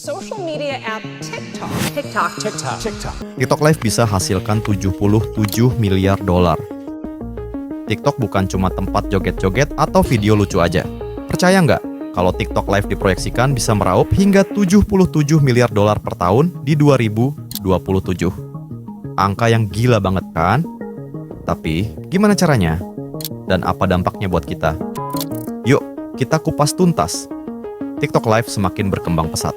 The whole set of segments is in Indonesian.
social media app TikTok. TikTok Live bisa hasilkan 77 miliar dolar. TikTok bukan cuma tempat joget-joget atau video lucu aja. Percaya nggak kalau TikTok Live diproyeksikan bisa meraup hingga 77 miliar dolar per tahun di 2027. Angka yang gila banget kan? Tapi gimana caranya? Dan apa dampaknya buat kita? Yuk, kita kupas tuntas. TikTok Live semakin berkembang pesat.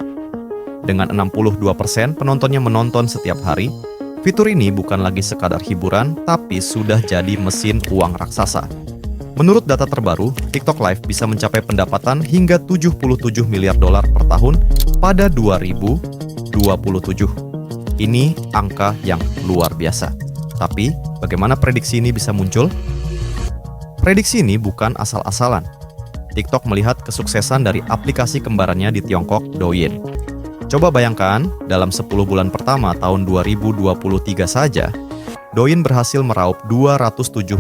Dengan 62% penontonnya menonton setiap hari, fitur ini bukan lagi sekadar hiburan, tapi sudah jadi mesin uang raksasa. Menurut data terbaru, TikTok Live bisa mencapai pendapatan hingga 77 miliar dolar per tahun pada 2027. Ini angka yang luar biasa. Tapi, bagaimana prediksi ini bisa muncul? Prediksi ini bukan asal-asalan. TikTok melihat kesuksesan dari aplikasi kembarannya di Tiongkok, Douyin. Coba bayangkan, dalam 10 bulan pertama tahun 2023 saja, Douyin berhasil meraup 274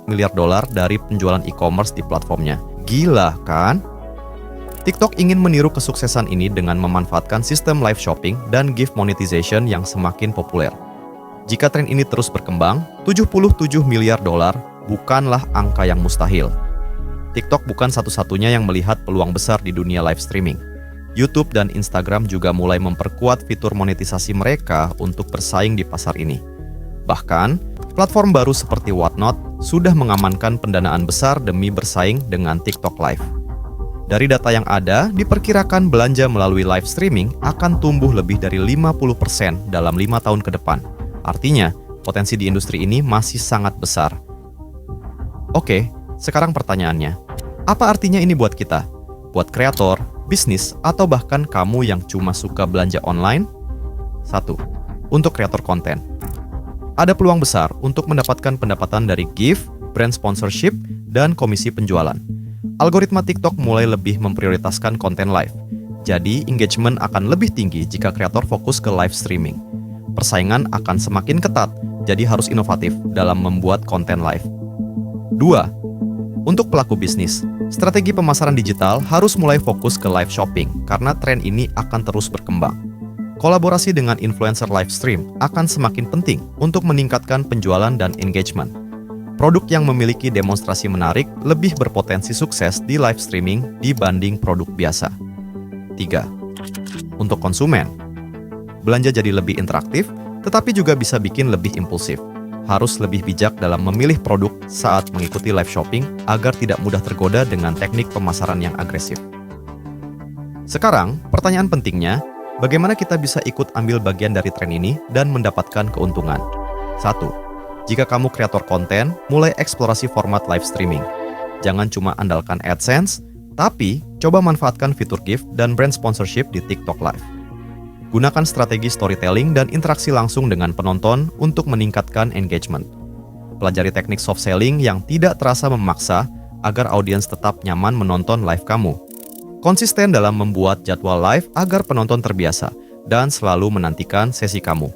miliar dolar dari penjualan e-commerce di platformnya. Gila kan? TikTok ingin meniru kesuksesan ini dengan memanfaatkan sistem live shopping dan gift monetization yang semakin populer. Jika tren ini terus berkembang, 77 miliar dolar bukanlah angka yang mustahil. TikTok bukan satu-satunya yang melihat peluang besar di dunia live streaming. YouTube dan Instagram juga mulai memperkuat fitur monetisasi mereka untuk bersaing di pasar ini. Bahkan, platform baru seperti Whatnot sudah mengamankan pendanaan besar demi bersaing dengan TikTok Live. Dari data yang ada, diperkirakan belanja melalui live streaming akan tumbuh lebih dari 50% dalam 5 tahun ke depan. Artinya, potensi di industri ini masih sangat besar. Oke, sekarang pertanyaannya, apa artinya ini buat kita? Buat kreator, bisnis, atau bahkan kamu yang cuma suka belanja online? 1. Untuk kreator konten. Ada peluang besar untuk mendapatkan pendapatan dari gift, brand sponsorship, dan komisi penjualan. Algoritma TikTok mulai lebih memprioritaskan konten live. Jadi, engagement akan lebih tinggi jika kreator fokus ke live streaming. Persaingan akan semakin ketat, jadi harus inovatif dalam membuat konten live. 2. Untuk pelaku bisnis, strategi pemasaran digital harus mulai fokus ke live shopping karena tren ini akan terus berkembang. Kolaborasi dengan influencer live stream akan semakin penting untuk meningkatkan penjualan dan engagement. Produk yang memiliki demonstrasi menarik lebih berpotensi sukses di live streaming dibanding produk biasa. 3. Untuk konsumen, belanja jadi lebih interaktif, tetapi juga bisa bikin lebih impulsif. Harus lebih bijak dalam memilih produk saat mengikuti live shopping agar tidak mudah tergoda dengan teknik pemasaran yang agresif. Sekarang, pertanyaan pentingnya, bagaimana kita bisa ikut ambil bagian dari tren ini dan mendapatkan keuntungan? 1. Jika kamu kreator konten, mulai eksplorasi format live streaming. Jangan cuma andalkan AdSense, tapi coba manfaatkan fitur gift dan brand sponsorship di TikTok Live. Gunakan strategi storytelling dan interaksi langsung dengan penonton untuk meningkatkan engagement. Pelajari teknik soft selling yang tidak terasa memaksa agar audiens tetap nyaman menonton live kamu. Konsisten dalam membuat jadwal live agar penonton terbiasa dan selalu menantikan sesi kamu.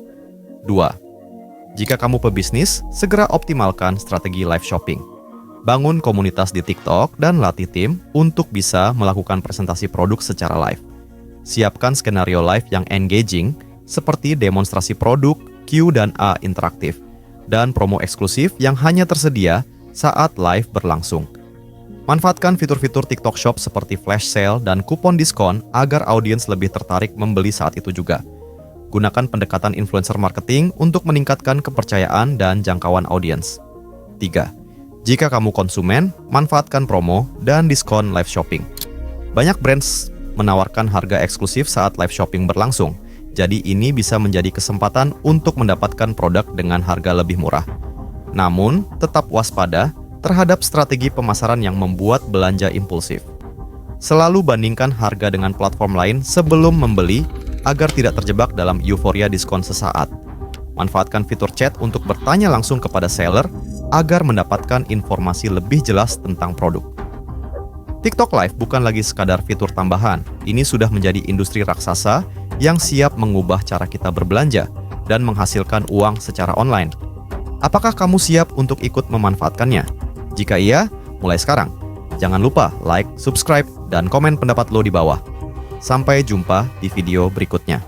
2. Jika kamu pebisnis, segera optimalkan strategi live shopping. Bangun komunitas di TikTok dan latih tim untuk bisa melakukan presentasi produk secara live. Siapkan skenario live yang engaging seperti demonstrasi produk, Q&A interaktif, dan promo eksklusif yang hanya tersedia saat live berlangsung. Manfaatkan fitur-fitur TikTok Shop seperti flash sale dan kupon diskon agar audiens lebih tertarik membeli saat itu juga. Gunakan pendekatan influencer marketing untuk meningkatkan kepercayaan dan jangkauan audiens. 3. Jika kamu konsumen, manfaatkan promo dan diskon live shopping. Banyak brands menawarkan harga eksklusif saat live shopping berlangsung, jadi ini bisa menjadi kesempatan untuk mendapatkan produk dengan harga lebih murah. Namun, tetap waspada terhadap strategi pemasaran yang membuat belanja impulsif. Selalu bandingkan harga dengan platform lain sebelum membeli agar tidak terjebak dalam euforia diskon sesaat. Manfaatkan fitur chat untuk bertanya langsung kepada seller agar mendapatkan informasi lebih jelas tentang produk. TikTok Live bukan lagi sekadar fitur tambahan, ini sudah menjadi industri raksasa yang siap mengubah cara kita berbelanja dan menghasilkan uang secara online. Apakah kamu siap untuk ikut memanfaatkannya? Jika iya, mulai sekarang. Jangan lupa like, subscribe, dan komen pendapat lo di bawah. Sampai jumpa di video berikutnya.